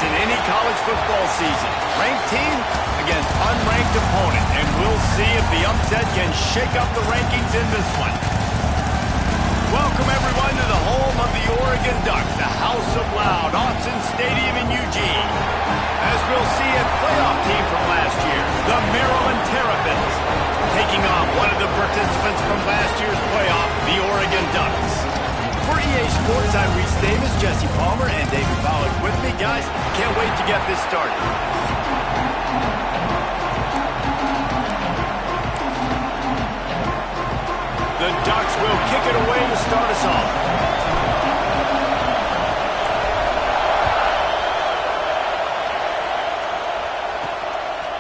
in any college football season. Ranked team against unranked opponent, and we'll see if the upset can shake up the rankings in this one. Welcome, everyone, to the home of the Oregon Ducks, the House of Loud, Autzen Stadium in Eugene. As we'll see a playoff team from last year, the Maryland Terrapins, taking on one of the participants from last year's playoff, the Oregon Ducks. For EA Sports, I'm Reese Davis, Jesse Palmer, and David Pollack with me. Guys, can't wait to get this started. The Ducks will kick it away to start us off.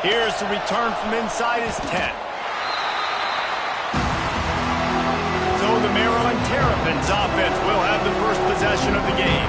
Here's the return from inside his 10. So the Maryland Terrapins offense will have the first possession of the game.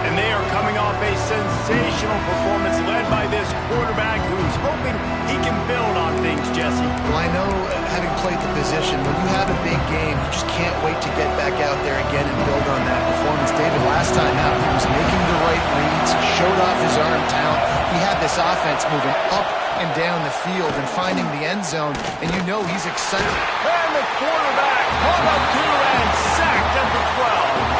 And they are coming off a sensational performance led by this quarterback who's hoping he can build on things, Jesse. Well, I know, having played the position, when you have a big game, you just can't wait to get back out there again and build on that performance. David, last time out, he was making the right reads, showed off his arm talent. He had this offense moving up and down the field and finding the end zone, and you know he's excited. And the quarterback hung up to and sacked number 12.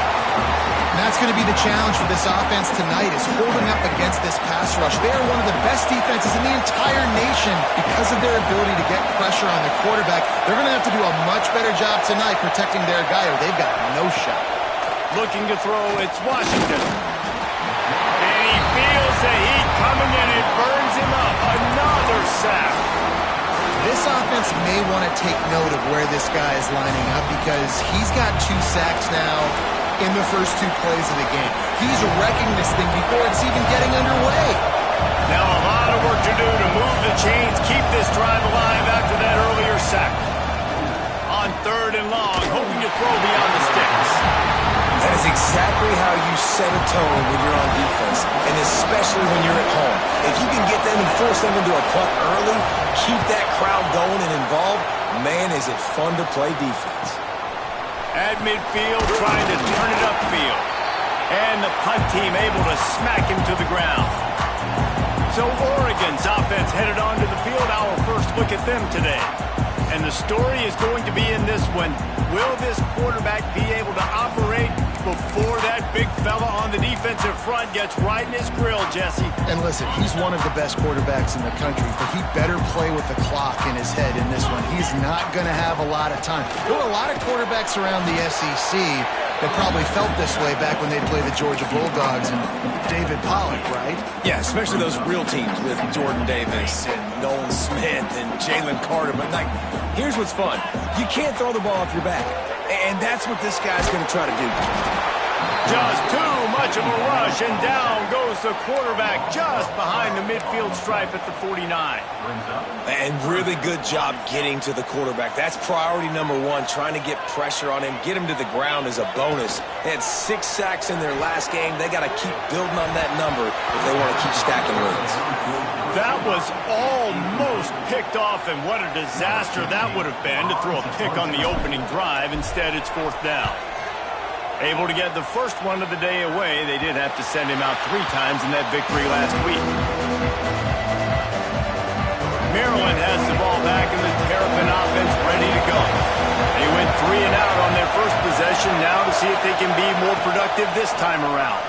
And that's going to be the challenge for this offense tonight, is holding up against this pass rush. They are one of the best defenses in the entire nation because of their ability to get pressure on the quarterback. They're going to have to do a much better job tonight protecting their guy, or they've got no shot. Looking to throw, it's Washington. And he feels the heat coming and it burns him up. Another sack. This offense may want to take note of where this guy is lining up, because he's got 2 sacks now in the first 2 plays of the game. He's wrecking this thing before it's even getting underway. Now a lot of work to do to move the chains, keep this drive alive after that earlier sack. On 3rd and long, hoping to throw beyond the sticks. That is exactly how you set a tone when you're on defense, and especially when you're at home. If you can get them and force them into a punt early, keep that crowd going and involved, man, is it fun to play defense. At midfield, trying to turn it upfield. And the punt team able to smack him to the ground. So Oregon's offense headed onto the field. Our first look at them today. And the story is going to be in this one. Will this quarterback be able to operate before that big fella on the defensive front gets right in his grill, Jesse? And listen, he's one of the best quarterbacks in the country, but he better play with the clock in his head in this one. He's not going to have a lot of time. There were a lot of quarterbacks around the SEC that probably felt this way back when they played the Georgia Bulldogs and David Pollack, right? Yeah, especially those real teams with Jordan Davis and Nolan Smith and Jalen Carter. But, like, here's what's fun. You can't throw the ball off your back. And that's what this guy's going to try to do. Just too much of a rush, and down goes the quarterback just behind the midfield stripe at the 49. And really good job getting to the quarterback. That's priority number 1, trying to get pressure on him. Get him to the ground is a bonus. They had 6 sacks in their last game. They got to keep building on that number if they want to keep stacking wins. That was almost picked off, and what a disaster that would have been to throw a pick on the opening drive. Instead, it's 4th down. Able to get the first one of the day away. They did have to send him out 3 times in that victory last week. Maryland has the ball back, and the Terrapin offense ready to go. They went 3 and out on their first possession. Now to see if they can be more productive this time around.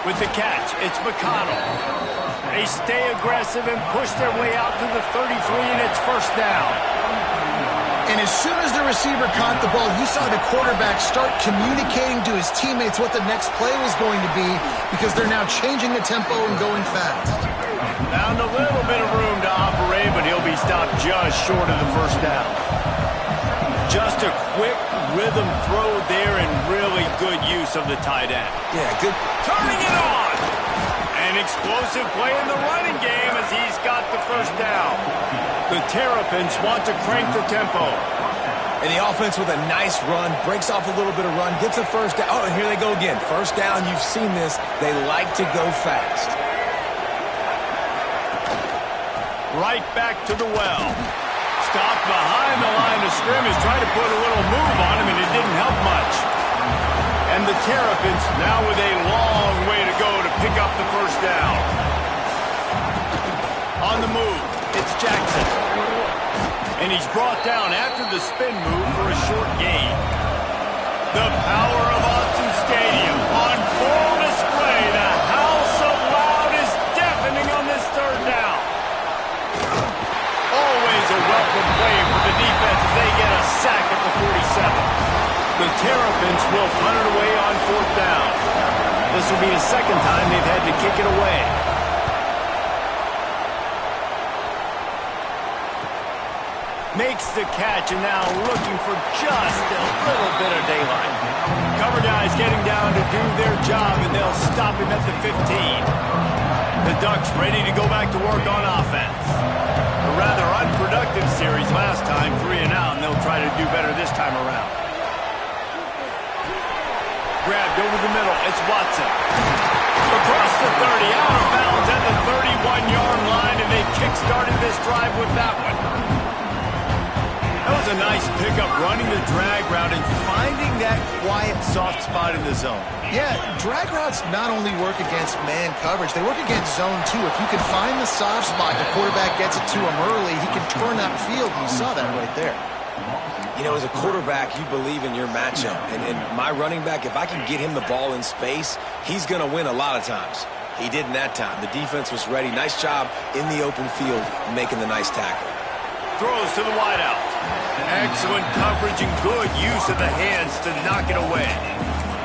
With the catch, it's McConnell. They stay aggressive and push their way out to the 33, and it's 1st down. And as soon as the receiver caught the ball, you saw the quarterback start communicating to his teammates what the next play was going to be, because they're now changing the tempo and going fast. Found a little bit of room to operate, but he'll be stopped just short of the 1st down. Just a quick rhythm throw there, and really good use of the tight end. Yeah, good. Turning it on! An explosive play in the running game as he's got the 1st down. The Terrapins want to crank the tempo. And the offense with a nice run, breaks off a little bit of run, gets a 1st down. Oh, and here they go again. 1st down, you've seen this. They like to go fast. Right back to the well. Stopped behind the line of scrimmage, tried to put a little move on him, and it didn't help much. And the Terrapins now with a long way to go pick up the first down. On the move, it's Jackson. And he's brought down after the spin move for a short gain. The power of Autzen Stadium on full display. The house of loud is deafening on this third down. Always a welcome play for the defense as they get a sack at the 47. The Terrapins will punt it away on fourth down. This will be the second time they've had to kick it away. Makes the catch and now looking for just a little bit of daylight. Cover guys getting down to do their job and they'll stop him at the 15. The Ducks ready to go back to work on offense. A rather unproductive series last time, 3 and out, and they'll try to do better this time around. Grabbed over the middle, it's Watson. Across the 30, out of bounds at the 31-yard line, and they kick-started this drive with that one. That was a nice pickup, running the drag route and finding that quiet, soft spot in the zone. Yeah, drag routes not only work against man coverage, they work against zone too. If you can find the soft spot, the quarterback gets it to him early, he can turn that field, and you saw that right there. You know, as a quarterback, you believe in your matchup. And my running back, if I can get him the ball in space, he's going to win a lot of times. He did in that time. The defense was ready. Nice job in the open field making the nice tackle. Throws to the wideout. Excellent coverage and good use of the hands to knock it away.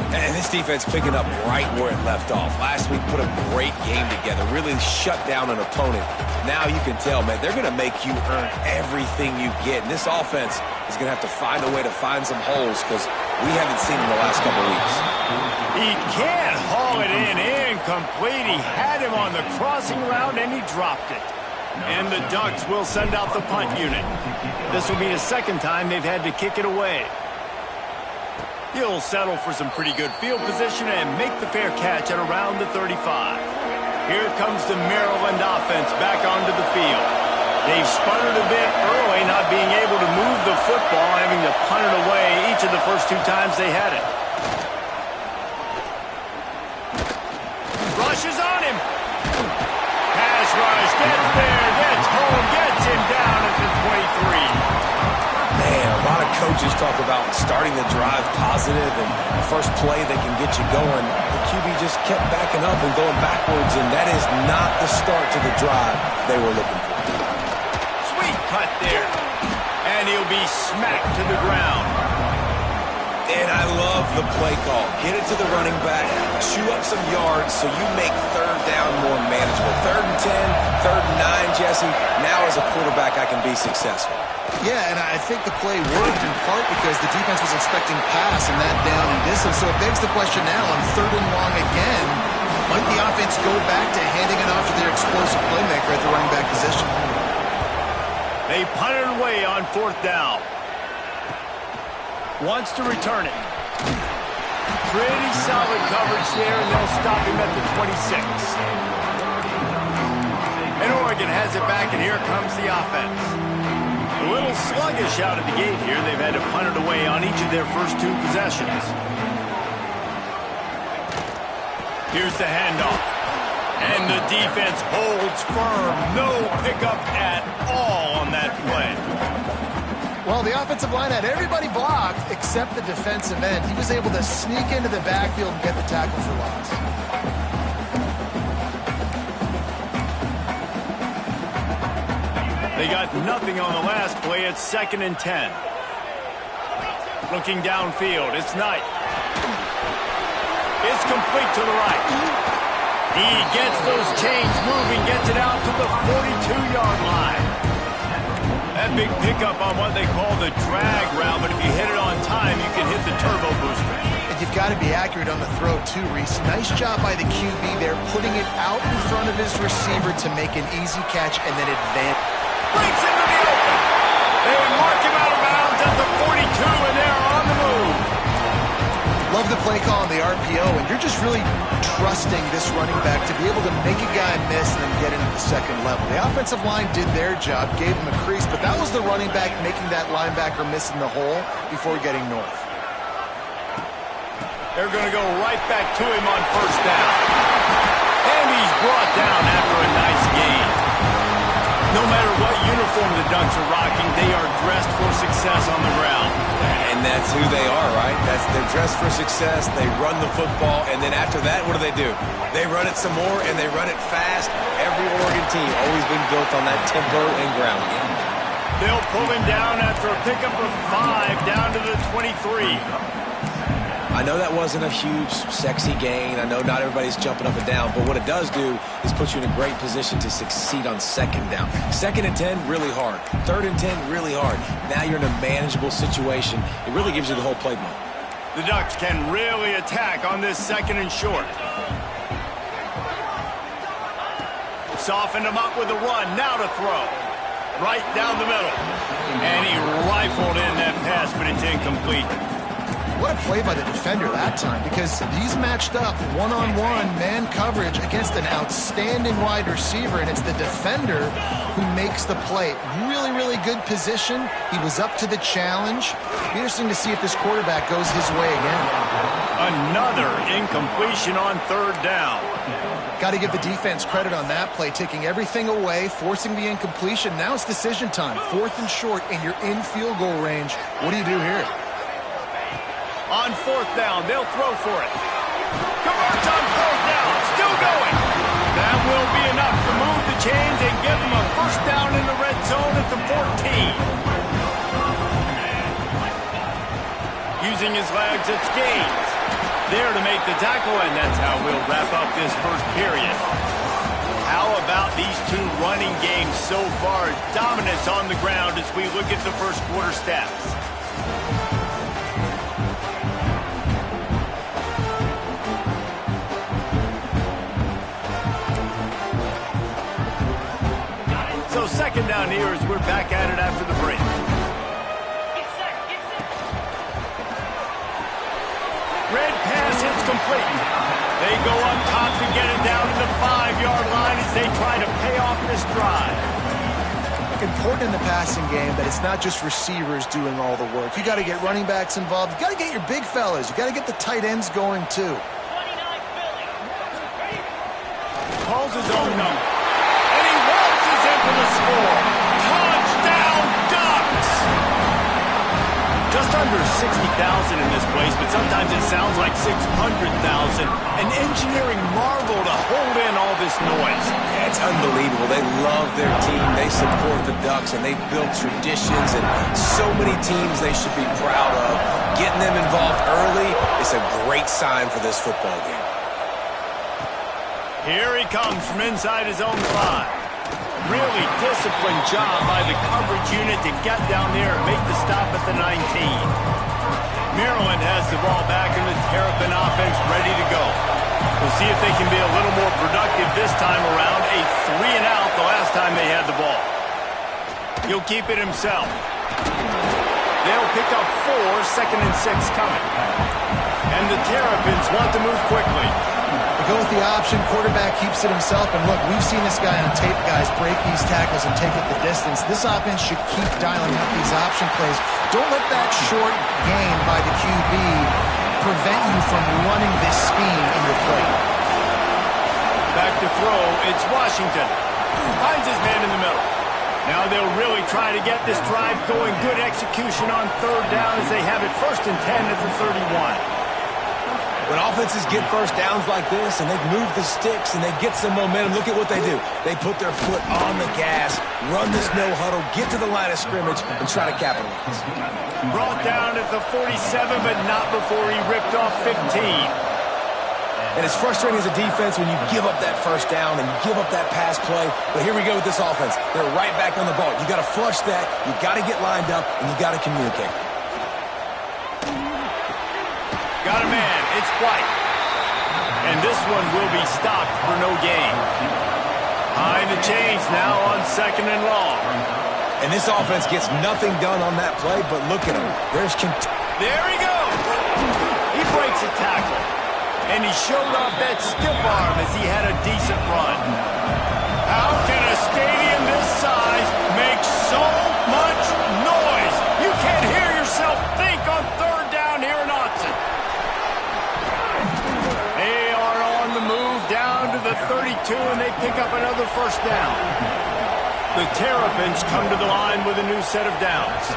And this defense picking up right where it left off. Last week put a great game together, really shut down an opponent. Now you can tell, man, they're going to make you earn everything you get. And this offense is going to have to find a way to find some holes because we haven't seen them the last couple of weeks. He can't haul it in incomplete. He had him on the crossing route and he dropped it. And the Ducks will send out the punt unit. This will be the second time they've had to kick it away. He'll settle for some pretty good field position and make the fair catch at around the 35. Here comes the Maryland offense back onto the field. They've sputtered a bit early, not being able to move the football, having to punt it away each of the first 2 times they had it. Rushes on him. Pass rush, gets there, gets home, gets him down at the 23. Man, a lot of coaches talk about starting the drive positive and the first play that can get you going. The QB just kept backing up and going backwards, and that is not the start to the drive they were looking for. Sweet cut there. And he'll be smacked to the ground. And I love the play call. Get it to the running back, chew up some yards so you make third down more manageable. 3rd and 10, 3rd and 9, Jesse. Now as a quarterback, I can be successful. Yeah, and I think the play worked in part because the defense was expecting pass and that down and distance. So it begs the question now on 3rd and long again, might the offense go back to handing it off to their explosive playmaker at the running back position? They punt it away on 4th down. Wants to return it. Pretty solid coverage there, and they'll stop him at the 26. And Oregon has it back, and here comes the offense. A little sluggish out of the gate here. They've had to punt it away on each of their first 2 possessions. Here's the handoff. And the defense holds firm. No pickup at all on that play. Well, the offensive line had everybody blocked except the defensive end. He was able to sneak into the backfield and get the tackle for loss. They got nothing on the last play. It's 2nd and 10. Looking downfield, it's Knight. It's complete to the right. He gets those chains moving, gets it out to the 42-yard line. That big pickup on what they call the drag route, but if you hit it on time, you can hit the turbo booster. And you've got to be accurate on the throw too, Reese. Nice job by the QB there, putting it out in front of his receiver to make an easy catch and then advance. Breaks into the open. They mark him out of bounds at the 42, and they're on the move. Love the play call on the RPO, and you're just really trusting this running back to be able to make a guy miss and then get into the second level. The offensive line did their job, gave him a crease, but that was the running back making that linebacker miss in the hole before getting north. They're going to go right back to him on 1st down. And he's brought down after a nice gain. No matter what uniform the Ducks are rocking, they are dressed for success on the ground. And that's who they are, right? They're dressed for success. They run the football, and then after that, what do? They run it some more, and they run it fast. Every Oregon team always been built on that tempo and ground game. They'll pull him down after a pickup of 5 down to the 23. I know that wasn't a huge, sexy gain. I know not everybody's jumping up and down, but what it does do is put you in a great position to succeed on second down. 2nd and 10, really hard. 3rd and 10, really hard. Now you're in a manageable situation. It really gives you the whole playbook. The Ducks can really attack on this 2nd and short. Softened him up with a run. Now to throw. Right down the middle. And he rifled in that pass, but it's incomplete. What a play by the defender that time, because he's matched up one-on-one man coverage against an outstanding wide receiver, and it's the defender who makes the play. Really, really good position. He was up to the challenge. Be interesting to see if this quarterback goes his way again. Another incompletion on 3rd down. Got to give the defense credit on that play, taking everything away, forcing the incompletion. Now it's decision time. 4th and short, and you're in field goal range. What do you do here? On 4th down, they'll throw for it. Converts on 4th down, still going. That will be enough to move the chains and give them a 1st down in the red zone at the 14. Using his legs, it's Gaines. There to make the tackle, and that's how we'll wrap up this 1st period. How about these two running games so far? Dominance on the ground as we look at the 1st quarter stats. So 2nd down here as we're back at it after the break. Red pass hits complete. They go up top to get it down to the 5-yard line as they try to pay off this drive. Important in the passing game that it's not just receivers doing all the work. You got to get running backs involved. You got to get your big fellas. You got to get the tight ends going too. Calls his own number. And he waltzes in for the score. Touchdown, Ducks! Just under 60,000 in this place, but sometimes it sounds like 600,000. An engineering marvel to hold in all this noise. Yeah, it's unbelievable. They love their team. They support the Ducks, and they've built traditions and so many teams they should be proud of. Getting them involved early is a great sign for this football game. Here he comes from inside his own 5. Really disciplined job by the coverage unit to get down there and make the stop at the 19. Maryland has the ball back in the Terrapin offense ready to go. We'll see if they can be a little more productive this time around. A 3-and-out the last time they had the ball. He'll keep it himself. They'll pick up 4, 2nd and 6 coming. And the Terrapins want to move quickly. Go with the option, quarterback keeps it himself, and look, we've seen this guy on tape, guys, break these tackles and take it the distance. This offense should keep dialing up these option plays. Don't let that short gain by the QB prevent you from running this scheme in your play. Back to throw, it's Washington. Finds his man in the middle. Now they'll really try to get this drive going. Good execution on 3rd down as they have it 1st and 10 at the 31. When offenses get 1st downs like this and they move the sticks and they get some momentum, look at what they do. They put their foot on the gas, run this no huddle, get to the line of scrimmage, and try to capitalize. Brought down at the 47, but not before he ripped off 15. And it's frustrating as a defense when you give up that 1st down and you give up that pass play. But here we go with this offense. They're right back on the ball. You got to flush that, you got to get lined up, and you got to communicate. Got a man, it's White. And this one will be stopped for no gain. High the chains now on 2nd and long. And this offense gets nothing done on that play, but look at him. There he goes. He breaks a tackle. And he showed off that stiff arm as he had a decent run. How can a stadium this size make so much noise? You can't hear yourself think on 3rd down here in Autzen. They are on the move down to the 35. 2, and they pick up another first down. The Terrapins come to the line with a new set of downs.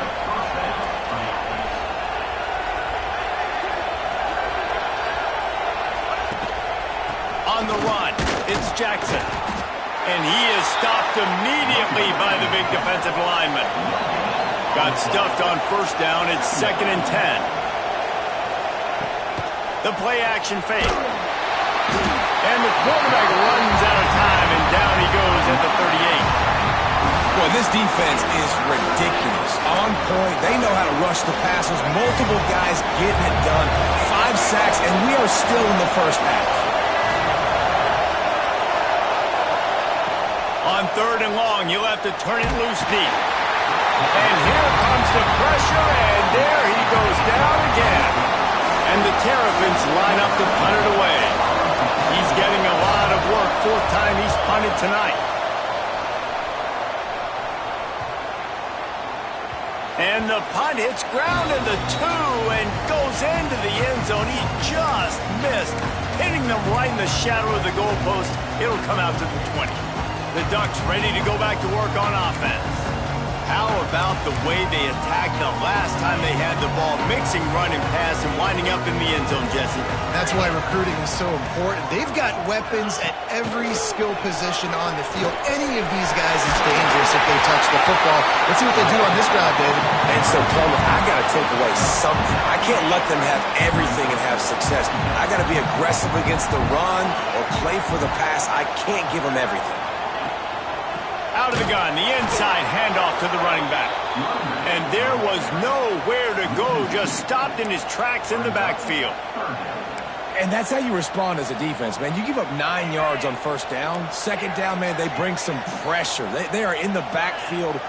On the run, it's Jackson. And he is stopped immediately by the big defensive lineman. Got stuffed on first down. It's 2nd and 10. The play-action fake. And the quarterback runs out of time, and down he goes at the 38. Boy, this defense is ridiculous. On point. They know how to rush the passers. Multiple guys getting it done. 5 sacks, and we are still in the first half. On 3rd and long, you'll have to turn it loose deep. And here comes the pressure, and there he goes down again. And the Terrapins line up to punt it away. He's getting a lot of work. 4th time he's punted tonight. And the punt hits ground in the 2 and goes into the end zone. He just missed, hitting them right in the shadow of the goalpost. It'll come out to the 20. The Ducks ready to go back to work on offense. How about the way they attacked the last time they had the ball, mixing run and pass and winding up in the end zone, Jesse? That's why recruiting is so important. They've got weapons at every skill position on the field. Any of these guys is dangerous if they touch the football. Let's see what they do on this drive, David. And so, Plummer, I got to take away something. I can't let them have everything and have success. I got to be aggressive against the run or play for the pass. I can't give them everything. Out of the gun, the inside handoff to the running back. And there was nowhere to go, just stopped in his tracks in the backfield. And that's how you respond as a defense, man. You give up 9 yards on first down. 2nd down, man, they bring some pressure. They are in the backfield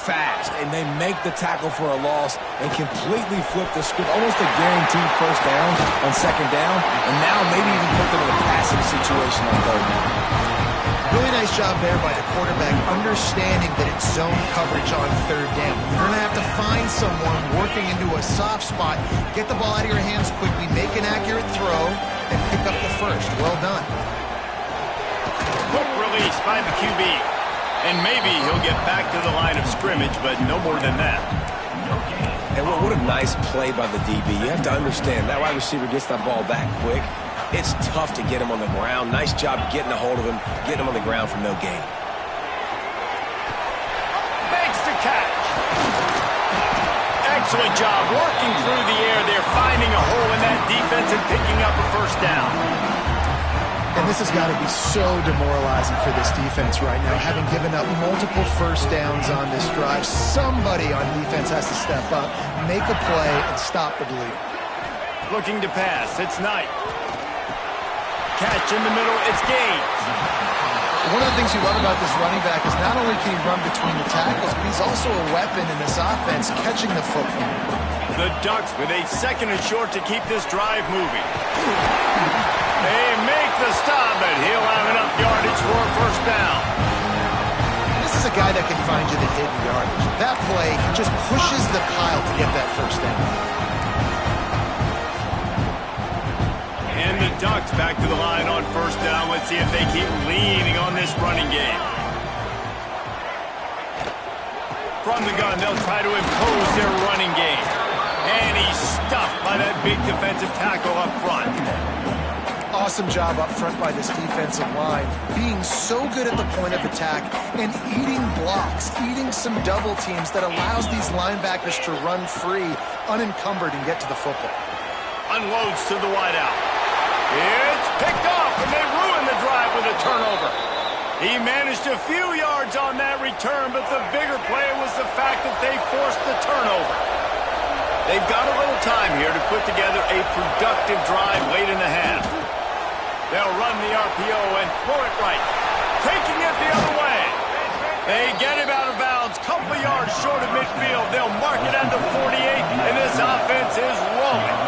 fast, and they make the tackle for a loss and completely flip the script. Almost a guaranteed first down on 2nd down, and now maybe even put them in a passing situation on 3rd down. Really nice job there by the quarterback, understanding that it's zone coverage on 3rd down. You're going to have to find someone working into a soft spot, get the ball out of your hands quickly, make an accurate throw, and pick up the first. Well done. Quick release by the QB. And maybe he'll get back to the line of scrimmage, but no more than that. And what a nice play by the DB. You have to understand, that wide receiver gets that ball that quick. It's tough to get him on the ground. Nice job getting a hold of him, getting him on the ground for no gain. Makes the catch. Excellent job working through the air there, finding a hole in that defense and picking up a first down. And this has got to be so demoralizing for this defense right now, having given up multiple first downs on this drive. Somebody on defense has to step up, make a play, and stop the bleeding. Looking to pass, it's Knight. Catch in the middle, it's Gaines. One of the things you love about this running back is not only can he run between the tackles, but he's also a weapon in this offense, catching the football. The Ducks with a 2nd and short to keep this drive moving. They make the stop, and he'll have enough yardage for a first down. This is a guy that can find you the hidden yardage. That play, he just pushes the pile to get that first down. And the Ducks back to the line on first down. Let's see if they keep leaning on this running game. From the gun, they'll try to impose their running game. And he's stuffed by that big defensive tackle up front. Awesome job up front by this defensive line, being so good at the point of attack and eating blocks, eating some double teams that allows these linebackers to run free, unencumbered, and get to the football. Unloads to the wideout. It's picked off, and they ruin the drive with a turnover. He managed a few yards on that return, but the bigger play was the fact that they forced the turnover. They've got a little time here to put together a productive drive late in the half. They'll run the RPO and throw it right, taking it the other way. They get him out of bounds, couple yards short of midfield. They'll mark it at the 48, and this offense is rolling.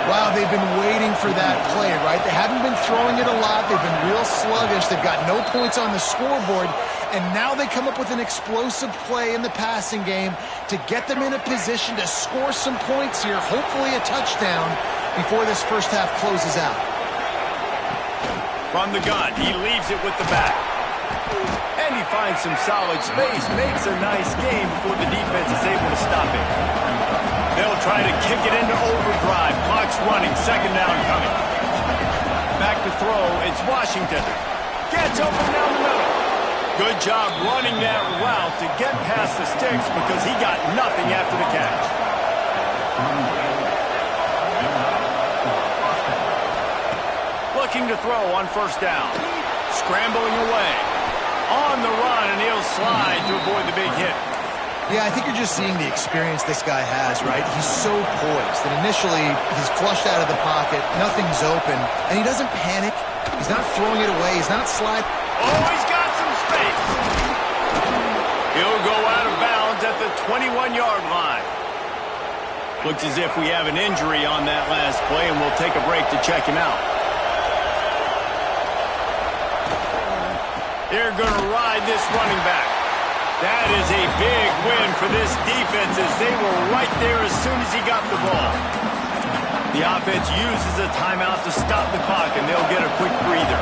Wow, they've been waiting for that play, right? They haven't been throwing it a lot. They've been real sluggish. They've got no points on the scoreboard. And now they come up with an explosive play in the passing game to get them in a position to score some points here, hopefully a touchdown, before this first half closes out. From the gun, he leaves it with the back. And he finds some solid space, makes a nice game before the defense is able to stop it. They'll try to kick it into overdrive. Clock's running, second down coming. Back to throw, it's Washington. Gets open down the middle. Good job running that route to get past the sticks because he got nothing after the catch. Looking to throw on first down. Scrambling away. On the run, and he'll slide to avoid the big hit. Yeah, I think you're just seeing the experience this guy has, right? He's so poised that initially he's flushed out of the pocket, nothing's open, and he doesn't panic. He's not throwing it away. He's not sliding. Oh, he's got some space. He'll go out of bounds at the 21-yard line. Looks as if we have an injury on that last play, and we'll take a break to check him out. They're going to ride this running back. That is a big win for this defense as they were right there as soon as he got the ball. The offense uses a timeout to stop the clock, and they'll get a quick breather.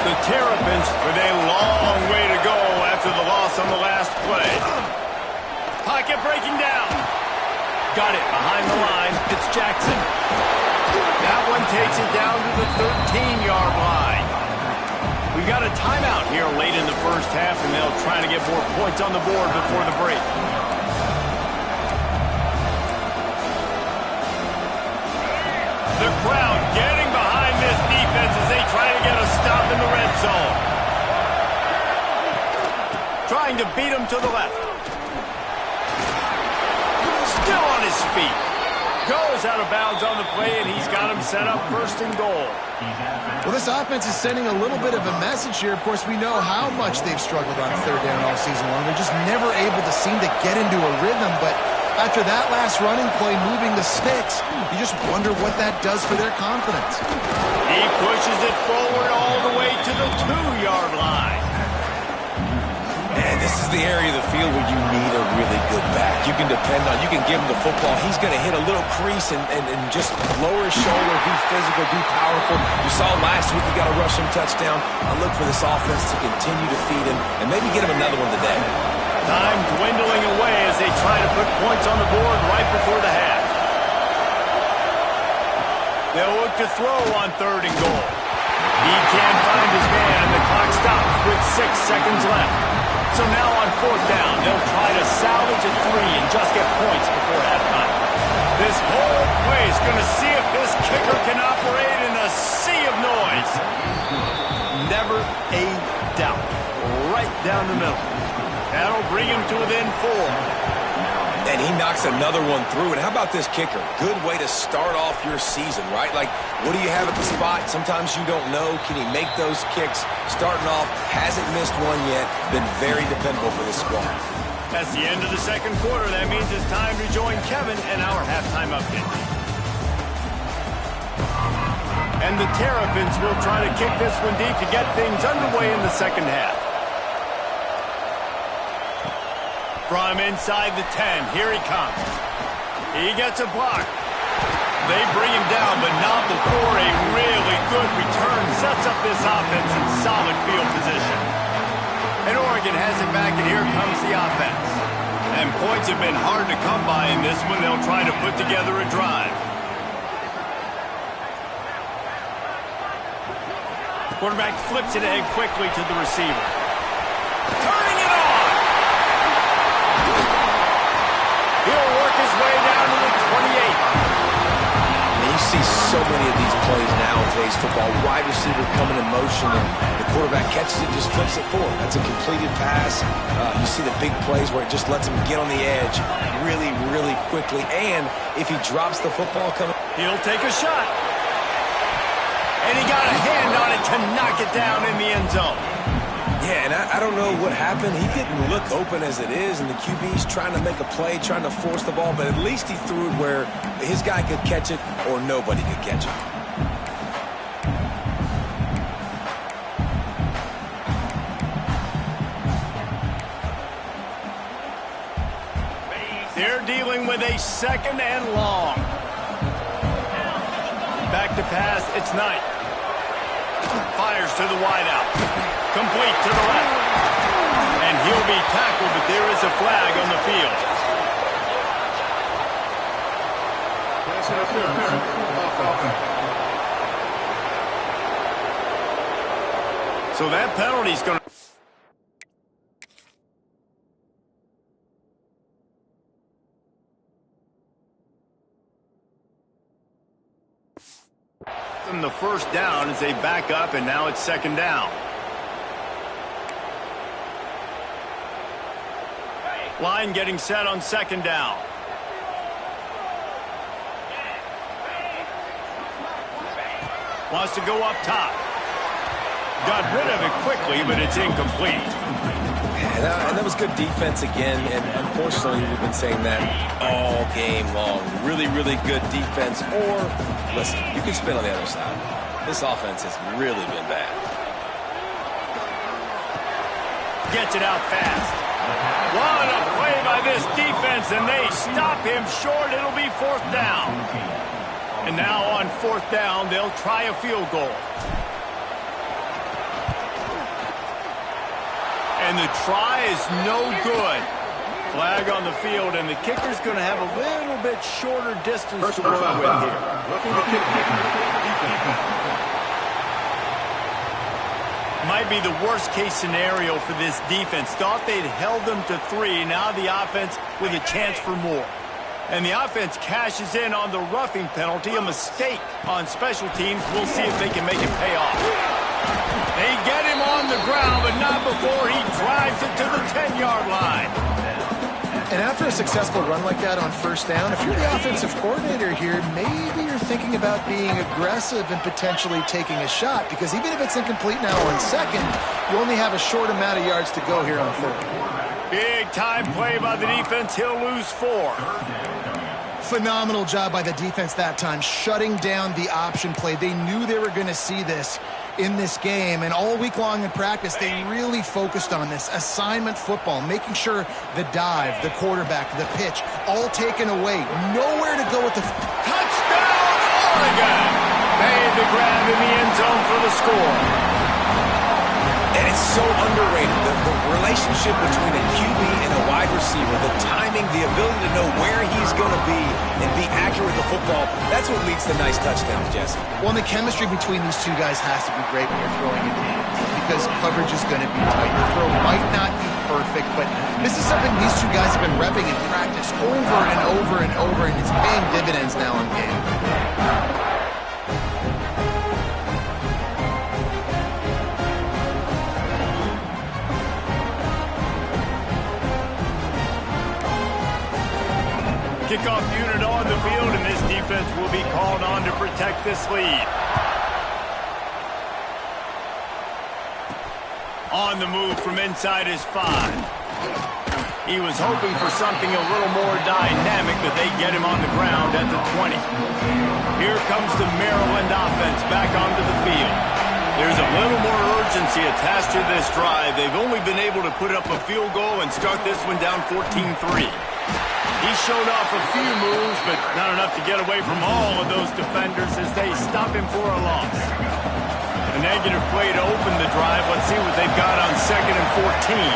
The Terrapins with a long way to go after the loss on the last play. Pocket breaking down. Got it behind the line. It's Jackson. That one takes it down to the 13-yard line. We got a timeout here late in the first half, and they'll try to get more points on the board before the break. The crowd getting behind this defense as they try to get a stop in the red zone. Trying to beat him to the left. Still on his feet. Goes out of bounds on the play, and he's got him set up first and goal. Well, this offense is sending a little bit of a message here. Of course, we know how much they've struggled on third down all season long. They're just never able to seem to get into a rhythm. But after that last running play moving the sticks, you just wonder what that does for their confidence. He pushes it forward all the way to the 2-yard line. And this is the area of the field where you need a really good back. You can depend on, you can give him the football. He's going to hit a little crease and just lower his shoulder, be physical, be powerful. You saw last week he got a rushing touchdown. I look for this offense to continue to feed him and maybe get him another one today. Time dwindling away as they try to put points on the board right before the half. They'll look to throw on third and goal. He can't find his man, and the clock stops with 6 seconds left. So now on fourth down, they'll try to salvage a 3 and just get points before halftime. This whole play is going to see if this kicker can operate in a sea of noise. Never a doubt. Right down the middle. That'll bring him to within 4. And he knocks another one through. And how about this kicker? Good way to start off your season, right? Like, what do you have at the spot? Sometimes you don't know. Can he make those kicks? Starting off, hasn't missed one yet. Been very dependable for this squad. That's the end of the second quarter. That means it's time to join Kevin in our halftime update. And the Terrapins will try to kick this one deep to get things underway in the second half. From inside the 10, here he comes. He gets a block. They bring him down, but not before a really good return sets up this offense in solid field position. And Oregon has it back, and here comes the offense. And points have been hard to come by in this one. They'll try to put together a drive. Quarterback flips it ahead quickly to the receiver. Turning it on! He'll work his way down to the 28. And you see so many of these plays now in today's football. Wide receiver coming in motion, and the quarterback catches it and just flips it forward. That's a completed pass. You see the big plays where it just lets him get on the edge really, really quickly. And if he drops the football coming, he'll take a shot. And he got a hand on it to knock it down in the end zone. yeah, and I don't know what happened. He didn't look open as it is, and the QB's trying to make a play, trying to force the ball, but at least he threw it where his guy could catch it or nobody could catch it. They're dealing with a second and long. Back to pass, it's Knight. fires to the wideout. Complete to the left. And he'll be tackled, but there is a flag on the field. So that penalty's going to... the first down as they back up, and now it's second down. Line getting set on second down. Wants to go up top. Got rid of it quickly, but it's incomplete. And that was good defense again, and unfortunately we've been saying that all game long. Really, really good defense, or, listen, you can spin on the other side. This offense has really been bad. Gets it out fast. What a play by this defense, and they stop him short. It'll be fourth down. And now on fourth down, they'll try a field goal. And the try is no good. Flag on the field, and the kicker's going to have a little bit shorter distance to work with here. Might be the worst-case scenario for this defense. Thought they'd held them to 3. Now the offense with a chance for more. And the offense cashes in on the roughing penalty. A mistake on special teams. We'll see if they can make it pay off. They get him on the ground, but not before he drives it to the 10-yard line. And after a successful run like that on first down, if you're the offensive coordinator here, maybe you're thinking about being aggressive and potentially taking a shot, because even if it's incomplete now on second, you only have a short amount of yards to go here on third. Big-time play by the defense. He'll lose 4. Phenomenal job by the defense that time, shutting down the option play. They knew they were going to see this in this game, and all week long in practice, they really focused on this assignment football, making sure the dive, the quarterback, the pitch, all taken away. Nowhere to go with the... Touchdown, Oregon! Made the grab in the end zone for the score. And it's so underrated, the relationship between a QB and a wide receiver, the timing, the ability to know where he's going to be and be accurate with the football, that's what leads to nice touchdowns, Jesse. Well, and the chemistry between these two guys has to be great when you're throwing in games, because coverage is going to be tight. The throw might not be perfect, but this is something these two guys have been repping in practice over and over and over, and it's paying dividends now in game. Kickoff unit on the field, and this defense will be called on to protect this lead. On the move from inside his 5. He was hoping for something a little more dynamic, but they get him on the ground at the 20. Here comes the Maryland offense back onto the field. There's a little more urgency attached to this drive. They've only been able to put up a field goal and start this one down 14-3. He showed off a few moves, but not enough to get away from all of those defenders as they stop him for a loss. A negative play to open the drive. Let's see what they've got on 2nd and 14.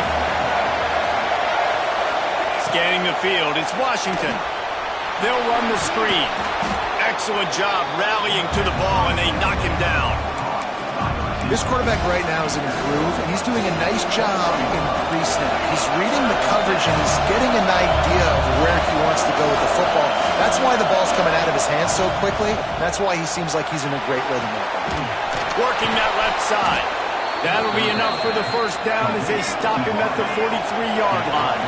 Scanning the field, it's Washington. They'll run the screen. Excellent job rallying to the ball, and they knock him down. This quarterback right now is in a groove, and he's doing a nice job in pre-snap. He's reading the coverage, and he's getting an idea of where he wants to go with the football. That's why the ball's coming out of his hands so quickly. That's why he seems like he's in a great rhythm right now. Working that left side. That'll be enough for the first down as they stop him at the 43-yard line.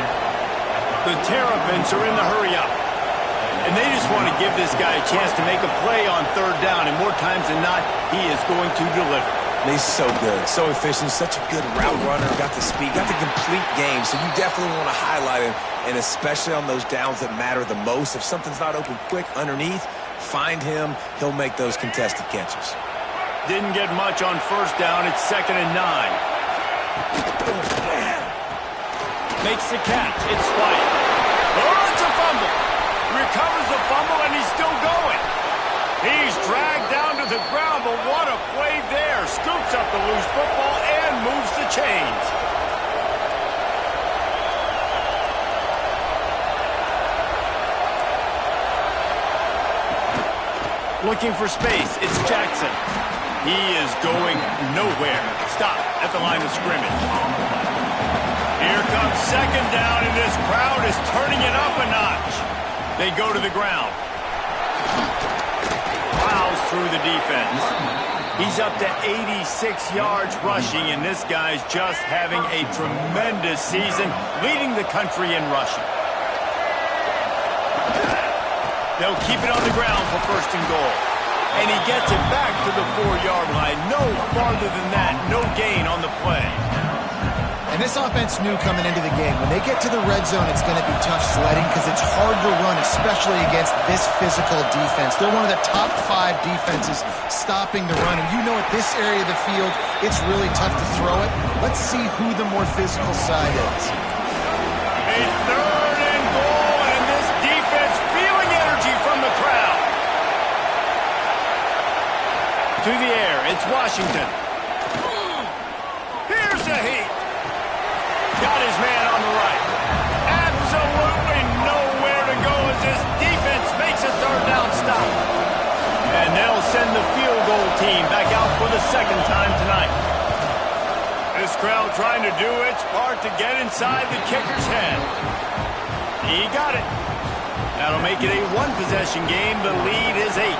The Terrapins are in the hurry-up. And they just want to give this guy a chance to make a play on third down, and more times than not, he is going to deliver. He's so good, so efficient, such a good route runner, got the speed, got the complete game, so you definitely want to highlight him, and especially on those downs that matter the most. If something's not open quick underneath, find him, he'll make those contested catches. Didn't get much on first down, it's 2nd and 9. Makes the catch, it's White. Oh, it's a fumble! Recovers the fumble, and he's still going. He's dragged down to the ground, but what a play there. Scoop Picks up the loose football and moves the chains. Looking for space, it's Jackson. He is going nowhere. Stop at the line of scrimmage. Here comes second down, and this crowd is turning it up a notch. They go to the ground. Plows through the defense. He's up to 86 yards rushing, and this guy's just having a tremendous season, leading the country in rushing. They'll keep it on the ground for first and goal. And he gets it back to the 4-yard line. No farther than that. No gain on the play. And this offense knew coming into the game, when they get to the red zone, it's going to be tough sledding because it's hard to run, especially against this physical defense. They're one of the top 5 defenses stopping the run. And you know at this area of the field, it's really tough to throw it. Let's see who the more physical side is. A third and goal, and this defense feeling energy from the crowd. To the air, it's Washington. Here's a heat. Got his man on the right. Absolutely nowhere to go as this defense makes a third down stop. And they'll send the field goal team back out for the second time tonight. This crowd trying to do its part to get inside the kicker's head. He got it. That'll make it a one-possession game. The lead is 8.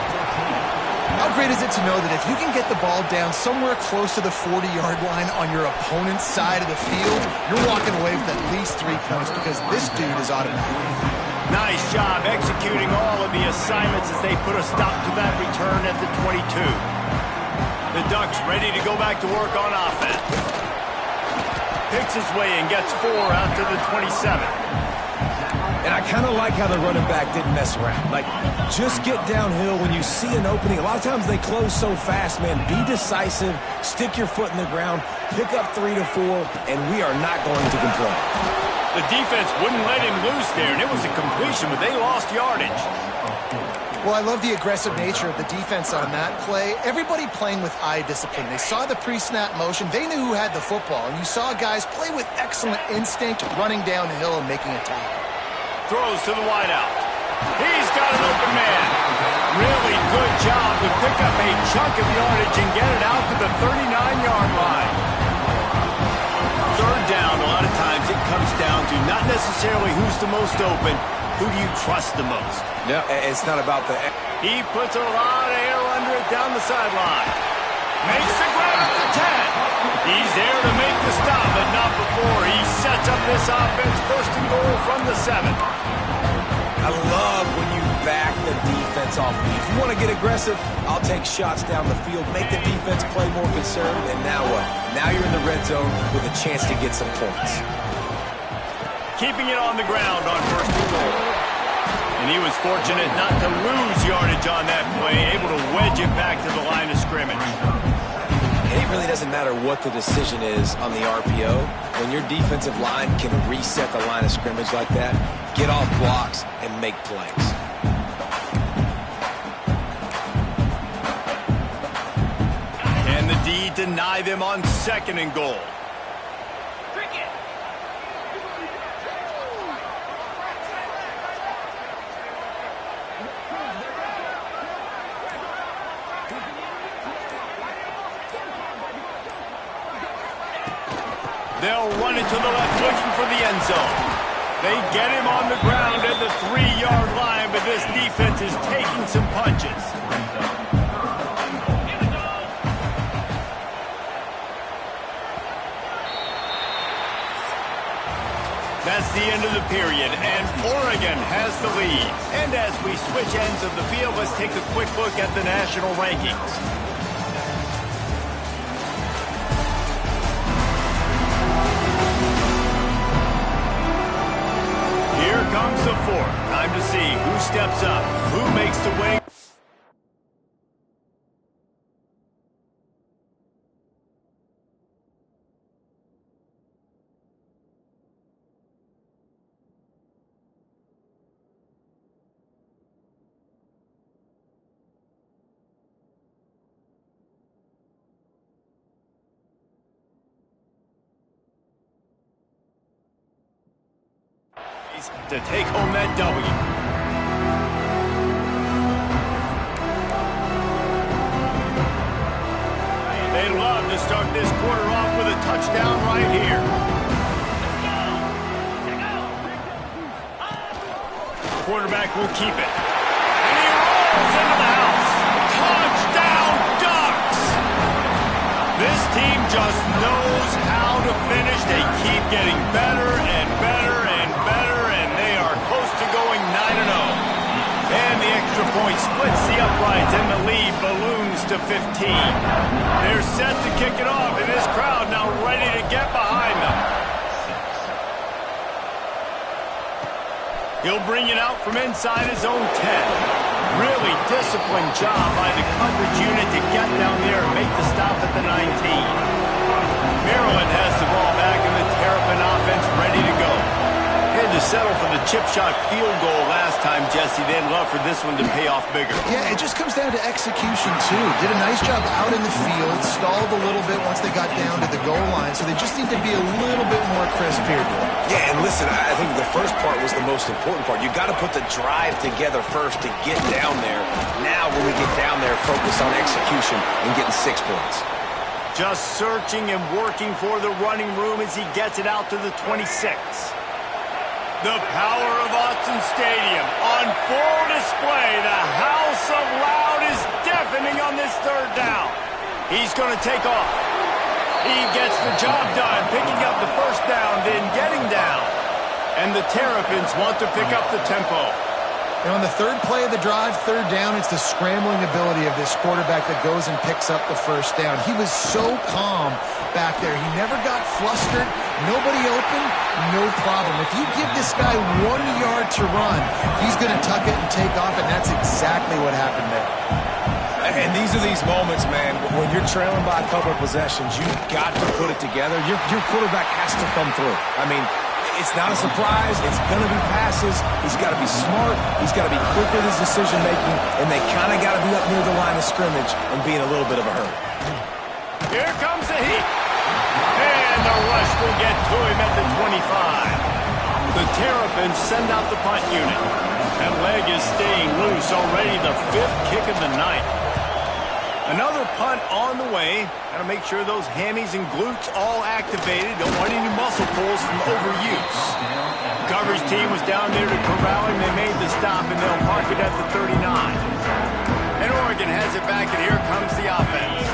How great is it to know that if you can get the ball down somewhere close to the 40-yard line on your opponent's side of the field, you're walking away with at least 3 points because this dude is automatic. Nice job executing all of the assignments as they put a stop to that return at the 22. The Ducks ready to go back to work on offense. Picks his way and gets 4 out to the 27. And I kind of like how the running back didn't mess around. Like, just get downhill when you see an opening. A lot of times they close so fast, man. Be decisive, stick your foot in the ground, pick up 3 to 4, and we are not going to complain. The defense wouldn't let him loose there, and it was a completion, but they lost yardage. Well, I love the aggressive nature of the defense on that play. Everybody playing with eye discipline. They saw the pre-snap motion. They knew who had the football, and you saw guys play with excellent instinct, running downhill and making a tackle. Throws to the wideout. He's got an open man. Really good job to pick up a chunk of yardage and get it out to the 39-yard line. Third down, a lot of times it comes down to not necessarily who's the most open, who do you trust the most? No, it's not about the... He puts a lot of air under it down the sideline. Makes the grab at the 10. He's there to make the stop, but not before. He sets up this offense first and goal from the 7. I love when you back the defense off me. If you want to get aggressive, I'll take shots down the field, make the defense play more conservative, and now what? Now you're in the red zone with a chance to get some points. Keeping it on the ground on first and goal. And he was fortunate not to lose yardage on that play, able to wedge it back to the line of scrimmage. And it really doesn't matter what the decision is on the RPO. When your defensive line can reset the line of scrimmage like that, get off blocks and make plays. Can the D deny them on second and goal? They'll run it to the left, looking for the end zone. They get him on the ground at the 3-yard line, but this defense is taking some punches. That's the end of the period, and Oregon has the lead. And as we switch ends of the field, let's take a quick look at the national rankings. Here comes the 4th. Time to see who steps up, who makes the winning. offense to take home that W. They love to start this quarter off with a touchdown right here. Quarterback will keep it. And he rolls into the house. Touchdown Ducks! This team just knows how to finish. They keep getting better and better and better, and they are close to going 9-0. And the extra point splits the uprights, and the lead balloons to 15. They're set to kick it off, and this crowd now ready to get behind them. He'll bring it out from inside his own 10. Really disciplined job by the coverage unit to get down there and make the stop at the 19. Maryland has the ball back, and the Terrapin offense ready to go. They had to settle for the chip shot field goal last time, Jesse. They'd love for this one to pay off bigger. Yeah, it just comes down to execution, too. Did a nice job out in the field, stalled a little bit once they got down to the goal line, so they just need to be a little bit more crisp here. Yeah, and listen, I think the first part was the most important part. You got to put the drive together first to get down there. Now, when we get down there, focus on execution and getting 6 points. Just searching and working for the running room as he gets it out to the 26. The power of Autzen Stadium on full display. The House of Loud is deafening on this third down. He's going to take off. He gets the job done, picking up the first down, then getting down. And the Terrapins want to pick up the tempo. And on the third play of the drive, third down, it's the scrambling ability of this quarterback that goes and picks up the first down. He was so calm back there. He never got flustered. Nobody open, no problem. If you give this guy 1 yard to run, he's going to tuck it and take off, and that's exactly what happened there. And these are these moments, man, when you're trailing by a couple of possessions, you've got to put it together. Your quarterback has to come through. I mean, it's not a surprise. It's going to be passes. He's got to be smart. He's got to be quick with his decision-making, and they kind of got to be up near the line of scrimmage and be in a little bit of a hurry. Here comes the heat. And the rush will get to him at the 25. The Terrapins send out the punt unit. That leg is staying loose, already the 5th kick of the night. Another punt on the way. Got to make sure those hammies and glutes all activated. Don't want any muscle pulls from overuse. The coverage team was down there to corral him. They made the stop, and they'll mark it at the 39. And Oregon has it back, and here comes the offense.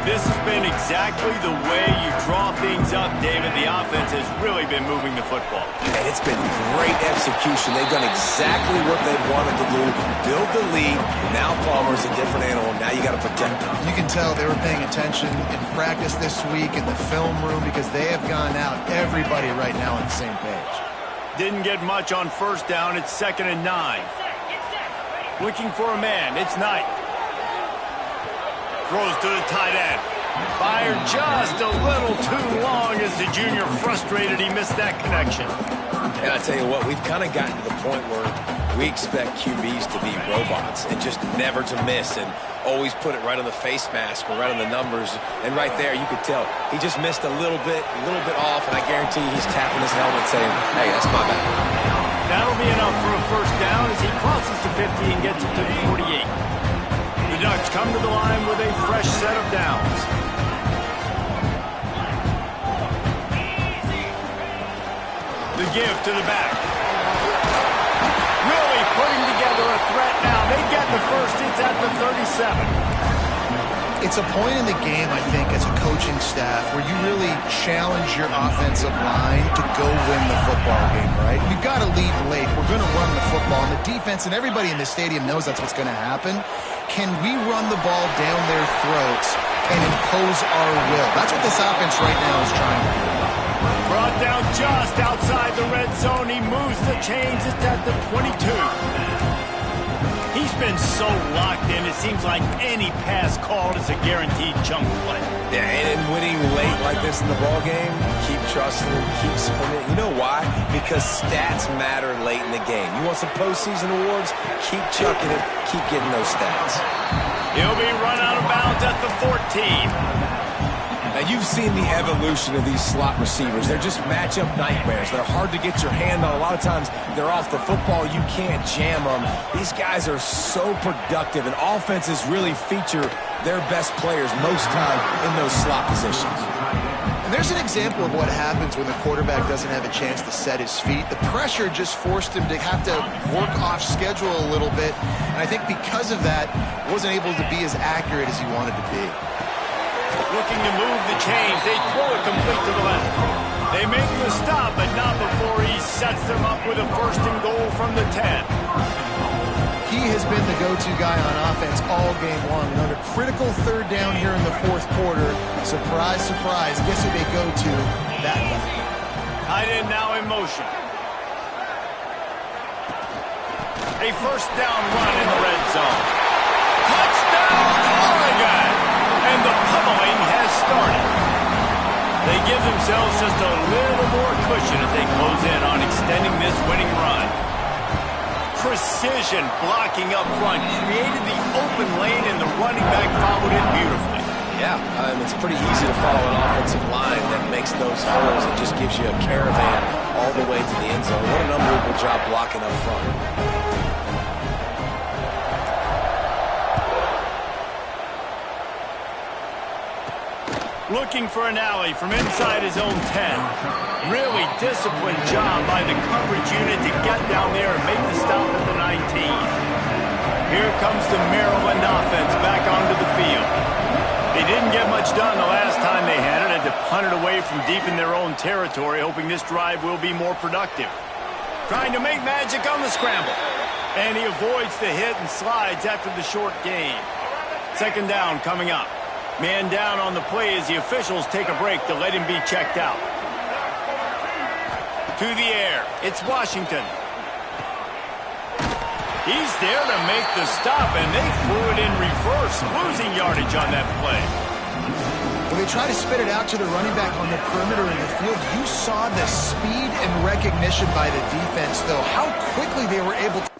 This has been exactly the way you draw things up, David. The offense has really been moving the football. And it's been great execution. They've done exactly what they wanted to do. Build the lead. Now Palmer's a different animal. Now you got to protect him. You can tell they were paying attention in practice this week in the film room because they have gone out, everybody right now on the same page. Didn't get much on first down. It's 2nd and 9. Looking for a man. It's Knight. Throws to the tight end. Fired just a little too long as the junior frustrated. He missed that connection. And I tell you what, we've kind of gotten to the point where we expect QBs to be robots and just never to miss and always put it right on the face mask or right on the numbers. And right there, you could tell he just missed a little bit off, and I guarantee he's tapping his helmet saying, hey, that's my bad. That'll be enough for a first down as he crosses the 50 and gets it to the 48. The Ducks come to the line with a fresh set of downs. The give to the back. Really putting together a threat now. They get the first. It's at the 37. It's a point in the game, I think, as a coaching staff where you really challenge your offensive line to go win the football game, right? We've got to lead late. We're going to run the football. And the defense and everybody in the stadium knows that's what's going to happen. Can we run the ball down their throats and impose our will? That's what this offense right now is trying to do. Brought down just outside the red zone. He moves the chains. It's at the 22. He's been so locked in, it seems like any pass called is a guaranteed chunk play. Yeah, and winning late like this in the ballgame, keep trusting him, keep spinning. You know why? Because stats matter late in the game. You want some postseason awards? Keep chucking it, keep getting those stats. He'll be run out of bounds at the 14. Now, you've seen the evolution of these slot receivers. They're just matchup nightmares. They're hard to get your hand on. A lot of times, they're off the football. You can't jam them. These guys are so productive, and offenses really feature their best players most time in those slot positions. And there's an example of what happens when the quarterback doesn't have a chance to set his feet. The pressure just forced him to have to work off schedule a little bit. And I think because of that, wasn't able to be as accurate as he wanted to be. Looking to move the chains. They throw it complete to the left. They make the stop, but not before he sets them up with a 1st and goal from the 10. He has been the go-to guy on offense all game long. Another critical 3rd down here in the 4th quarter. Surprise, surprise. Guess who they go to? That guy. Tight end now in motion. A 1st down run in the red zone. Touchdown, Oregon! And the pummeling has started. They give themselves just a little more cushion as they close in on extending this winning run. Precision blocking up front created the open lane, and the running back followed it beautifully. Yeah, it's pretty easy to follow an offensive line that makes those holes and just gives you a caravan all the way to the end zone. What an unbelievable job blocking up front. Looking for an alley from inside his own 10. Really disciplined job by the coverage unit to get down there and make the stop at the 19. Here comes the Maryland offense back onto the field. They didn't get much done the last time they had it. Had to punt it away from deep in their own territory, hoping this drive will be more productive. Trying to make magic on the scramble. And he avoids the hit and slides after the short gain. 2nd down coming up. Man down on the play as the officials take a break to let him be checked out. To the air, it's Washington. He's there to make the stop, and they threw it in reverse, losing yardage on that play. When they try to spit it out to the running back on the perimeter of the field, you saw the speed and recognition by the defense, though. How quickly they were able to...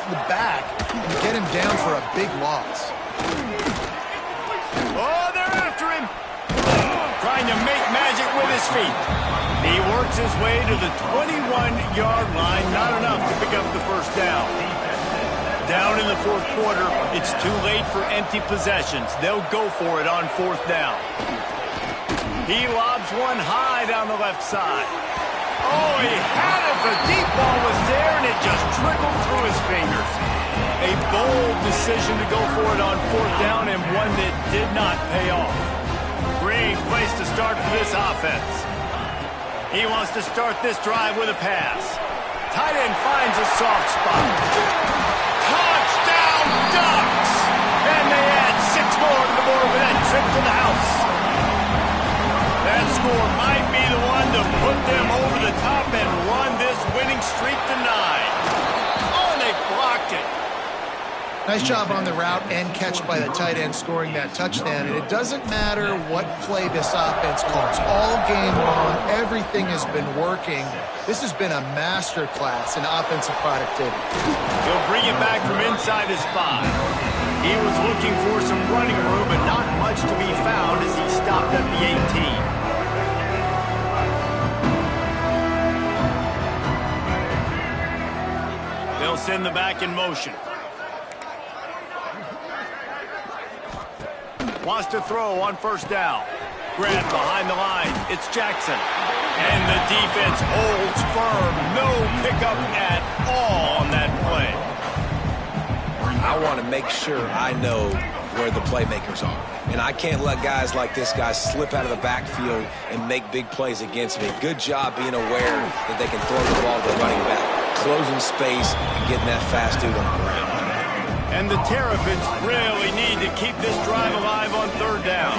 the back and get him down for a big loss. Oh, they're after him. Trying to make magic with his feet. He works his way to the 21-yard line. Not enough to pick up the 1st down. Down in the 4th quarter, it's too late for empty possessions. They'll go for it on 4th down. He lobs one high down the left side. Oh, he had it. The deep ball was there, and it just trickled through his fingers. A bold decision to go for it on 4th down, and one that did not pay off. Great place to start for this offense. He wants to start this drive with a pass. Tight end finds a soft spot. Touchdown, Ducks! And they add 6 more to the board with that trip to the house. That score might be the one to put them over the top and run this winning streak to 9. Oh, and they blocked it. Nice job on the route and catch by the tight end scoring that touchdown. And it doesn't matter what play this offense calls. All game long, everything has been working. This has been a masterclass in offensive productivity. He'll bring it back from inside his 5. He was looking for some running room, but not much to be found as he stopped at the 18. They'll send the back in motion. Wants to throw on 1st down. Grabbed behind the line. It's Jackson. And the defense holds firm. No pickup at all on that play. I want to make sure I know where the playmakers are. And I can't let guys like this guy slip out of the backfield and make big plays against me. Good job being aware that they can throw the ball to the running back, closing space and getting that fast dude on the ground. And the Terrapins really need to keep this drive alive on 3rd down.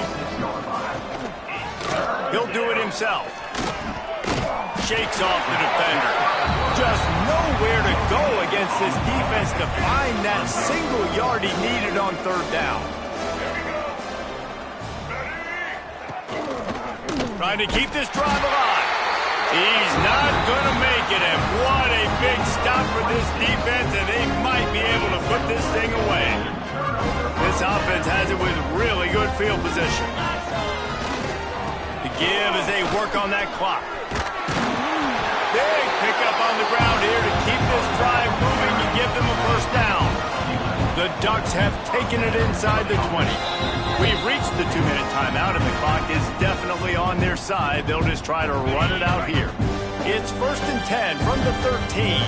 He'll do it himself. Shakes off the defender. Just nowhere to go against this defense to find that single yard he needed on 3rd down. Trying to keep this drive alive. He's not going to make it, and what a big stop for this defense, and they might be able to put this thing away. This offense has it with really good field position. The give as they work on that clock. Big pickup on the ground here to keep this drive moving and give them a first down. The Ducks have taken it inside the 20. We've reached the 2-minute timeout, and the clock is definitely on their side. They'll just try to run it out here. It's 1st and 10 from the 13.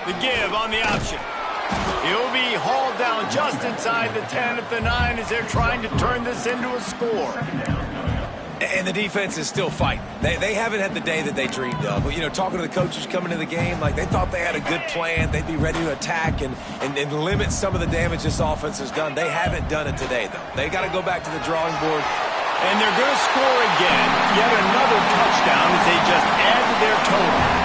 The give on the option. He'll be hauled down just inside the 10 at the 9 as they're trying to turn this into a score. And the defense is still fighting. They haven't had the day that they dreamed of. But, you know, talking to the coaches coming to the game, like they thought they had a good plan. They'd be ready to attack and limit some of the damage this offense has done. They haven't done it today, though. They got to go back to the drawing board. And they're going to score again. Yet another touchdown as they just add to their total.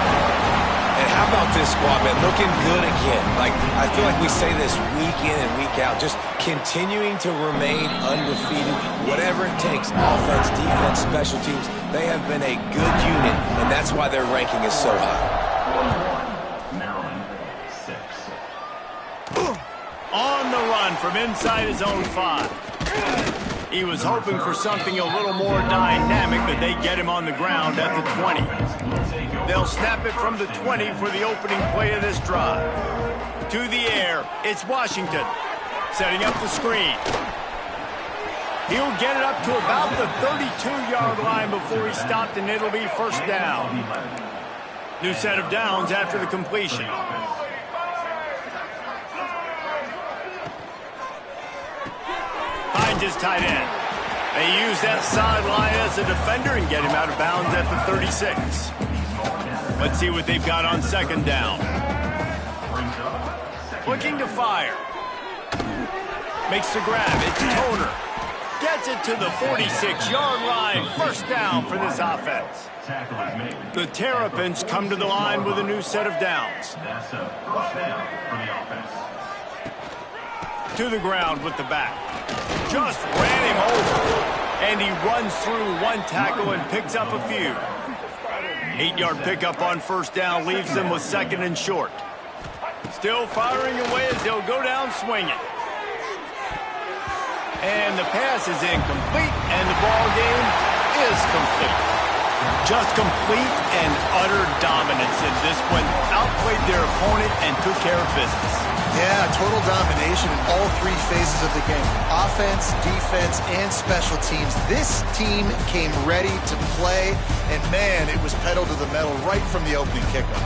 And how about this squad, man? Looking good again. Like, I feel like we say this week in and week out, just continuing to remain undefeated, whatever it takes, offense, defense, special teams. They have been a good unit, and that's why their ranking is so high. On the run from inside his own 5. He was hoping for something a little more dynamic, but they get him on the ground at the 20. They'll snap it from the 20 for the opening play of this drive. To the air, it's Washington, setting up the screen. He'll get it up to about the 32-yard line before he stopped, and it'll be first down. New set of downs after the completion. Finds his tight end. They use that sideline as a defender and get him out of bounds at the 36. Let's see what they've got on second down. Looking to fire. Makes the grab. It's Toner. Gets it to the 46-yard line. First down for this offense. The Terrapins come to the line with a new set of downs. To the ground with the back. Just ran him over. And he runs through one tackle and picks up a few. 8-yard pickup on first down leaves them with second and short. Still firing away as they'll go down swinging. And the pass is incomplete, and the ball game is complete. Just complete and utter dominance in this one. Outplayed their opponent and took care of business. Yeah, total domination in all 3 phases of the game. Offense, defense, and special teams. This team came ready to play, and man, it was pedal to the metal right from the opening kickoff.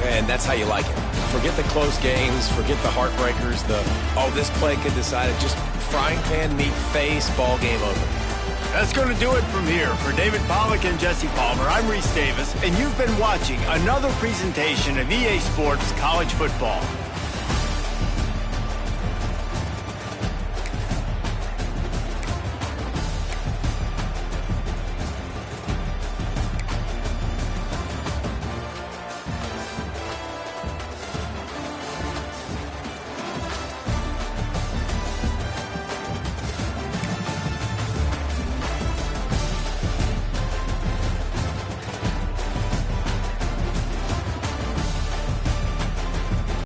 And that's how you like it. Forget the close games, forget the heartbreakers, this play could decide it. Just frying pan meet face, ball game over. That's going to do it from here. For David Pollack and Jesse Palmer, I'm Reese Davis, and you've been watching another presentation of EA Sports College Football.